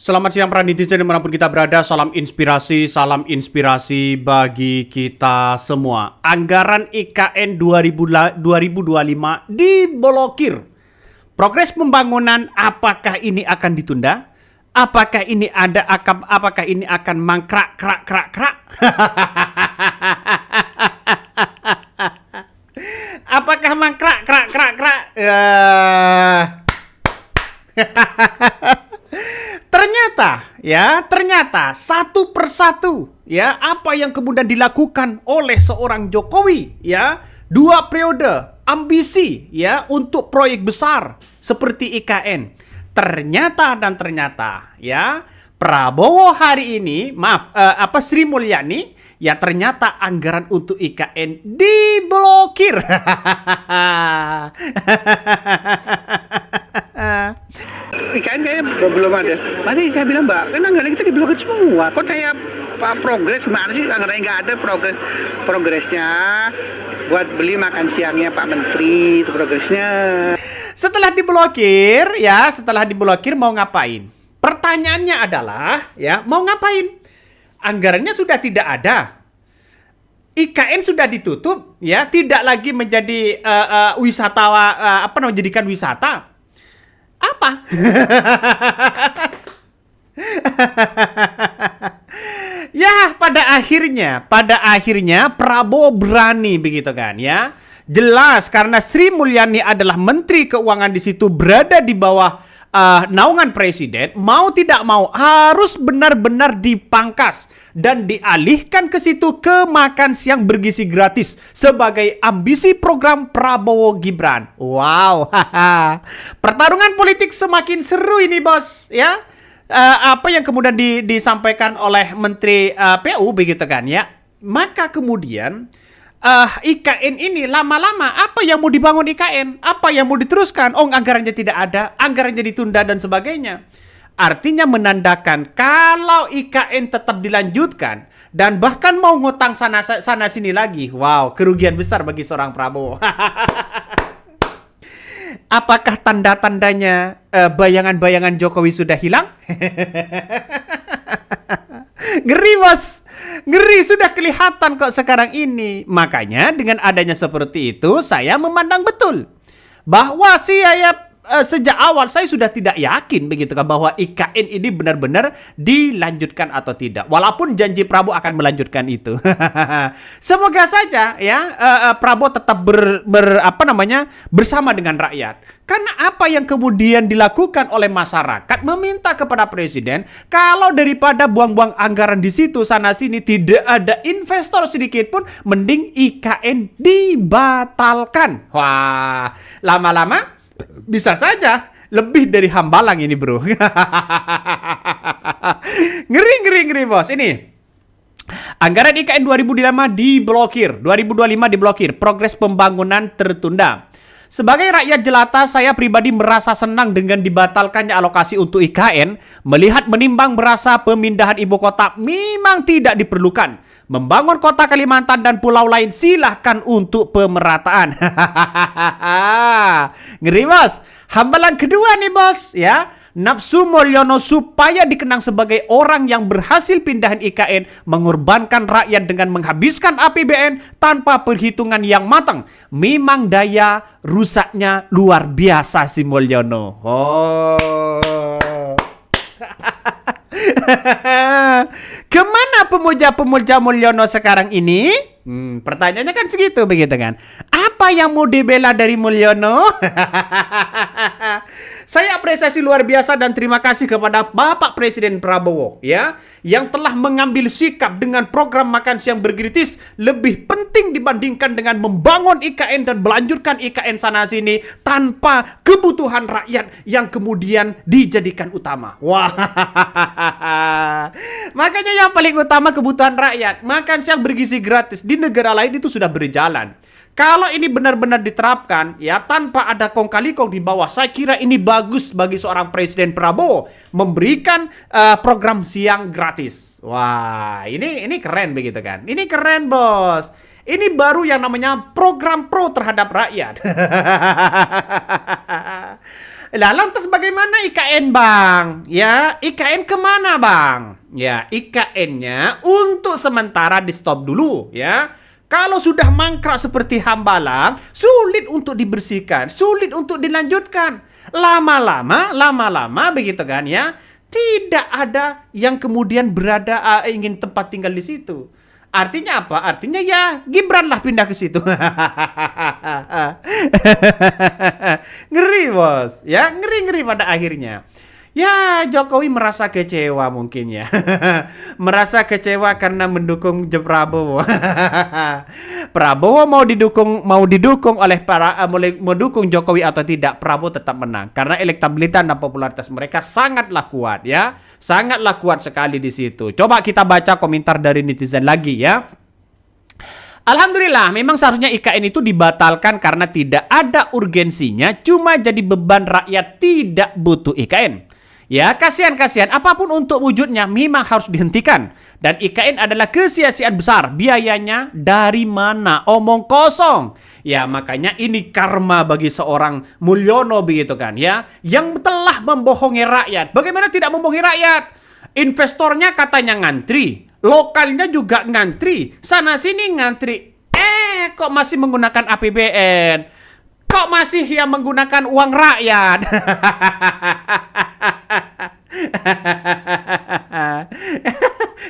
Selamat siang para netizen dimanapun kita berada, salam inspirasi bagi kita semua. Anggaran IKN 2025 diblokir. Progres pembangunan apakah ini akan ditunda? Apakah ini akan mangkrak? Apakah mangkrak? Ternyata satu persatu ya apa yang kemudian dilakukan oleh seorang Jokowi ya 2 periode ambisi ya untuk proyek besar seperti IKN ternyata ya Prabowo hari ini Sri Mulyani ya ternyata anggaran untuk IKN diblokir. IKN kayaknya belum ada. Nanti saya bilang, Mbak, kan anggaran kita diblokir semua. Kok kayak progres gimana sih? Anggarannya nggak ada progresnya. Buat beli makan siangnya Pak Menteri, itu progresnya. Setelah diblokir mau ngapain? Pertanyaannya adalah, ya mau ngapain? Anggarannya sudah tidak ada. IKN sudah ditutup, ya tidak lagi menjadi menjadikan wisata. Apa? Ya, pada akhirnya Prabowo berani begitu kan ya. Jelas karena Sri Mulyani adalah Menteri Keuangan di situ berada di bawah naungan presiden, mau tidak mau harus benar-benar dipangkas dan dialihkan ke situ ke makan siang bergizi gratis sebagai ambisi program Prabowo Gibran. Wow, pertarungan politik semakin seru ini bos, ya. Apa yang kemudian disampaikan oleh Menteri PU begitu kan ya. Maka kemudian IKN ini lama-lama apa yang mau dibangun IKN? Apa yang mau diteruskan? Oh, anggarannya tidak ada, anggarannya ditunda dan sebagainya. Artinya menandakan kalau IKN tetap dilanjutkan dan bahkan mau ngutang sana sini lagi. Wow, kerugian besar bagi seorang Prabowo. Apakah tanda-tandanya bayangan-bayangan Jokowi sudah hilang? Ngeri bos, ngeri sudah kelihatan kok sekarang ini. Makanya dengan adanya seperti itu saya memandang betul bahwa sejak awal saya sudah tidak yakin begitu kan bahwa IKN ini benar-benar dilanjutkan atau tidak. Walaupun janji Prabowo akan melanjutkan itu. Semoga saja ya Prabowo tetap bersama dengan rakyat. Karena apa yang kemudian dilakukan oleh masyarakat meminta kepada presiden kalau daripada buang-buang anggaran di situ sana sini tidak ada investor sedikit pun mending IKN dibatalkan. Wah, lama-lama bisa saja lebih dari hambalang ini bro. Ngeri bos. Ini anggaran IKN 2025 diblokir, progres pembangunan tertunda. Sebagai rakyat jelata, saya pribadi merasa senang dengan dibatalkannya alokasi untuk IKN, menimbang merasa pemindahan ibu kota memang tidak diperlukan. Membangun kota Kalimantan dan pulau lain silahkan untuk pemerataan. Ngeri bos. Hambalang kedua nih bos ya. Nafsu Mulyono supaya dikenang sebagai orang yang berhasil pindahan IKN, mengorbankan rakyat dengan menghabiskan APBN tanpa perhitungan yang matang. Memang daya rusaknya luar biasa si Mulyono. Kemana pemuja-pemuja Mulyono sekarang ini? Pertanyaannya kan segitu begitu kan. Apa yang mau dibela dari Mulyono? Saya apresiasi luar biasa dan terima kasih kepada Bapak Presiden Prabowo ya yang telah mengambil sikap dengan program makan siang bergratis lebih penting dibandingkan dengan membangun IKN dan melanjutkan IKN sana sini tanpa kebutuhan rakyat yang kemudian dijadikan utama. Wah. Makanya yang paling utama kebutuhan rakyat. Makan siang bergizi gratis di negara lain itu sudah berjalan. Kalau ini benar-benar diterapkan ya tanpa ada kong kali kong di bawah, saya kira ini bagus bagi seorang Presiden Prabowo memberikan program siang gratis. Wah, ini keren begitu kan? Ini keren bos. Ini baru yang namanya program pro terhadap rakyat. Lah lantas bagaimana IKN Bang? Ya, IKN kemana Bang? Ya, IKN-nya untuk sementara di stop dulu ya. Kalau sudah mangkrak seperti Hambalang, sulit untuk dibersihkan, sulit untuk dilanjutkan. Lama-lama begitu kan ya. Tidak ada yang kemudian ingin tempat tinggal di situ. Artinya apa? Artinya ya Gibran lah pindah ke situ. Ngeri bos, ya ngeri pada akhirnya. Ya Jokowi merasa kecewa mungkin ya. Merasa kecewa karena mendukung Prabowo. Prabowo mau didukung oleh mau dukung Jokowi atau tidak, Prabowo tetap menang karena elektabilitas dan popularitas mereka sangatlah kuat ya. Sangatlah kuat sekali di situ. Coba kita baca komentar dari netizen lagi ya. Alhamdulillah, memang seharusnya IKN itu dibatalkan karena tidak ada urgensinya, cuma jadi beban rakyat tidak butuh IKN. Ya, kasihan, apapun untuk wujudnya memang harus dihentikan. Dan IKN adalah kesia-siaan besar, biayanya dari mana? Omong kosong. Ya, makanya ini karma bagi seorang Mulyono begitu kan ya, yang telah membohongi rakyat. Bagaimana tidak membohongi rakyat? Investornya katanya ngantri, lokalnya juga ngantri, sana sini ngantri. Kok masih menggunakan APBN? Kok masih yang menggunakan uang rakyat?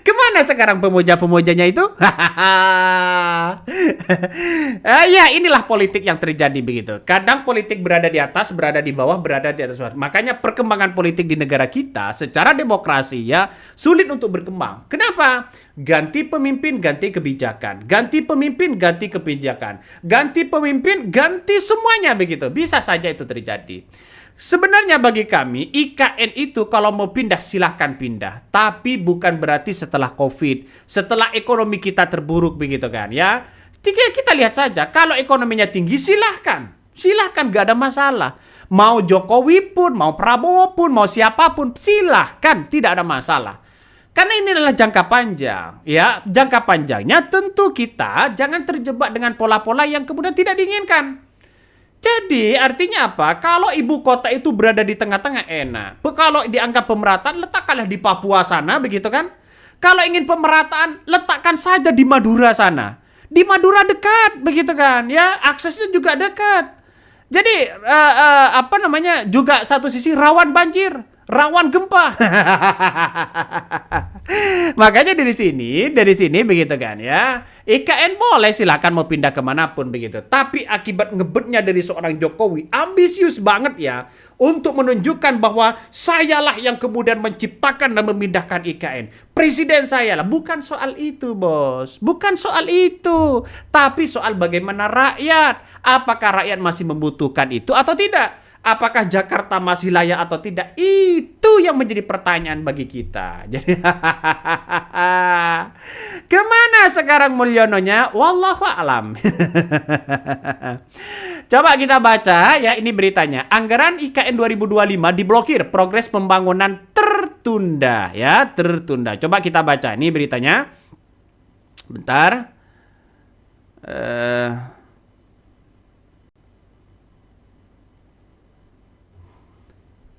Kemana sekarang pemuja-pemujanya itu? Ya inilah politik yang terjadi begitu. Kadang politik berada di atas, berada di bawah, berada di atas. Makanya perkembangan politik di negara kita secara demokrasi ya sulit untuk berkembang. Kenapa? Ganti pemimpin, ganti kebijakan. Ganti pemimpin, ganti kebijakan. Ganti pemimpin, ganti semuanya begitu. Bisa saja itu terjadi. Sebenarnya bagi kami, IKN itu kalau mau pindah silahkan pindah. Tapi bukan berarti setelah COVID, setelah ekonomi kita terburuk begitu kan ya. Kita lihat saja, kalau ekonominya tinggi silahkan. Silahkan, gak ada masalah. Mau Jokowi pun, mau Prabowo pun, mau siapapun, silahkan, tidak ada masalah. Karena ini adalah jangka panjang. Ya, jangka panjangnya tentu kita jangan terjebak dengan pola-pola yang kemudian tidak diinginkan. Jadi artinya apa? Kalau ibu kota itu berada di tengah-tengah enak. Kalau dianggap pemerataan, letakkanlah di Papua sana, begitu kan? Kalau ingin pemerataan, letakkan saja di Madura sana. Di Madura dekat, begitu kan? Ya, aksesnya juga dekat. Jadi juga satu sisi rawan banjir, rawan gempa. Makanya dari sini begitu kan ya. IKN boleh silakan mau pindah kemanapun begitu. Tapi akibat ngebetnya dari seorang Jokowi, ambisius banget ya, untuk menunjukkan bahwa sayalah yang kemudian menciptakan dan memindahkan IKN. Presiden saya lah. Bukan soal itu bos. Bukan soal itu. Tapi soal bagaimana rakyat. Apakah rakyat masih membutuhkan itu atau tidak? Apakah Jakarta masih layak atau tidak? Itu yang menjadi pertanyaan bagi kita. Jadi kemana sekarang Mulyononya? Wallahu a'lam. Coba kita baca ya, ini beritanya. Anggaran IKN 2025 diblokir, progres pembangunan tertunda ya, tertunda. Coba kita baca ini beritanya. Bentar.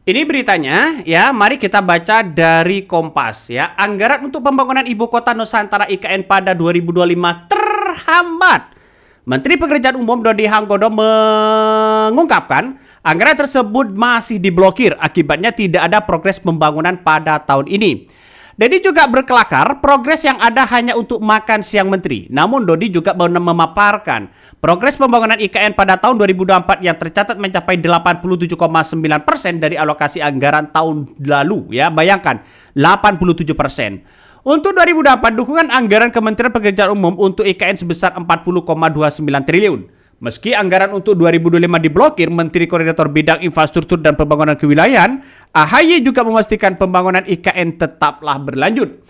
Ini beritanya ya, mari kita baca dari Kompas ya. Anggaran untuk pembangunan Ibu Kota Nusantara IKN pada 2025 terhambat. Menteri Pekerjaan Umum Dodi Hanggodo mengungkapkan anggaran tersebut masih diblokir, akibatnya tidak ada progres pembangunan pada tahun ini. Dodi juga berkelakar progres yang ada hanya untuk makan siang menteri. Namun Dodi juga memaparkan progres pembangunan IKN pada tahun 2024 yang tercatat mencapai 87,9% dari alokasi anggaran tahun lalu ya. Bayangkan 87%. Untuk 2024 dukungan anggaran Kementerian Pekerjaan Umum untuk IKN sebesar 40,29 triliun. Meski anggaran untuk 2025 diblokir, Menteri Koordinator Bidang Infrastruktur dan Pembangunan Kewilayahan, AHY juga memastikan pembangunan IKN tetaplah berlanjut.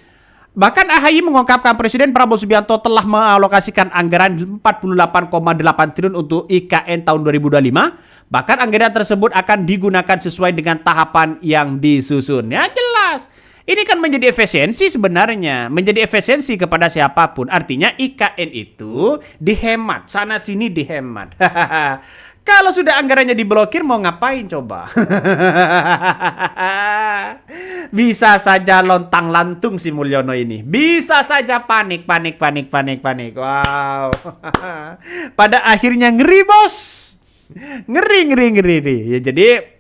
Bahkan AHY mengungkapkan Presiden Prabowo Subianto telah mengalokasikan anggaran 48,8 triliun untuk IKN tahun 2025. Bahkan anggaran tersebut akan digunakan sesuai dengan tahapan yang disusun. Ya jelas. Ini kan menjadi efisiensi sebenarnya, menjadi efisiensi kepada siapapun. Artinya IKN itu dihemat, sana sini dihemat. Kalau sudah anggarannya diblokir mau ngapain coba? Bisa saja lontang-lantung si Mulyono ini. Bisa saja panik. Wow. Pada akhirnya ngeri, Bos. Ngeri. Ya, jadi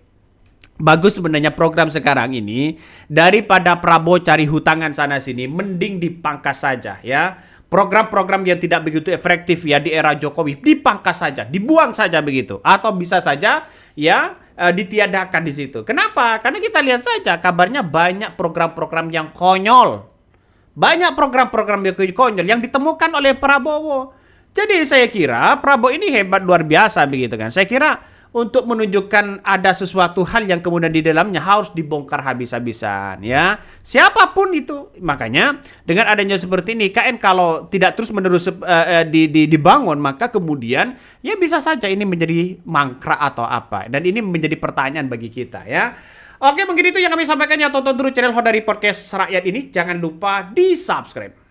bagus sebenarnya program sekarang ini, daripada Prabowo cari hutangan sana sini, mending dipangkas saja ya. Program-program yang tidak begitu efektif ya di era Jokowi dipangkas saja, dibuang saja begitu, atau bisa saja ya ditiadakan di situ. Kenapa? Karena kita lihat saja kabarnya banyak program-program yang konyol. Banyak program-program yang konyol yang ditemukan oleh Prabowo. Jadi saya kira Prabowo ini hebat luar biasa begitu kan. Saya kira untuk menunjukkan ada sesuatu hal yang kemudian di dalamnya harus dibongkar habis-habisan ya. Siapapun itu. Makanya dengan adanya seperti ini KN kalau tidak terus-menerus dibangun, maka kemudian ya bisa saja ini menjadi mangkrak atau apa. Dan ini menjadi pertanyaan bagi kita ya. Oke, mungkin itu yang kami sampaikan ya. Tonton terus channel Hodari Podcast Rakyat ini. Jangan lupa di-subscribe.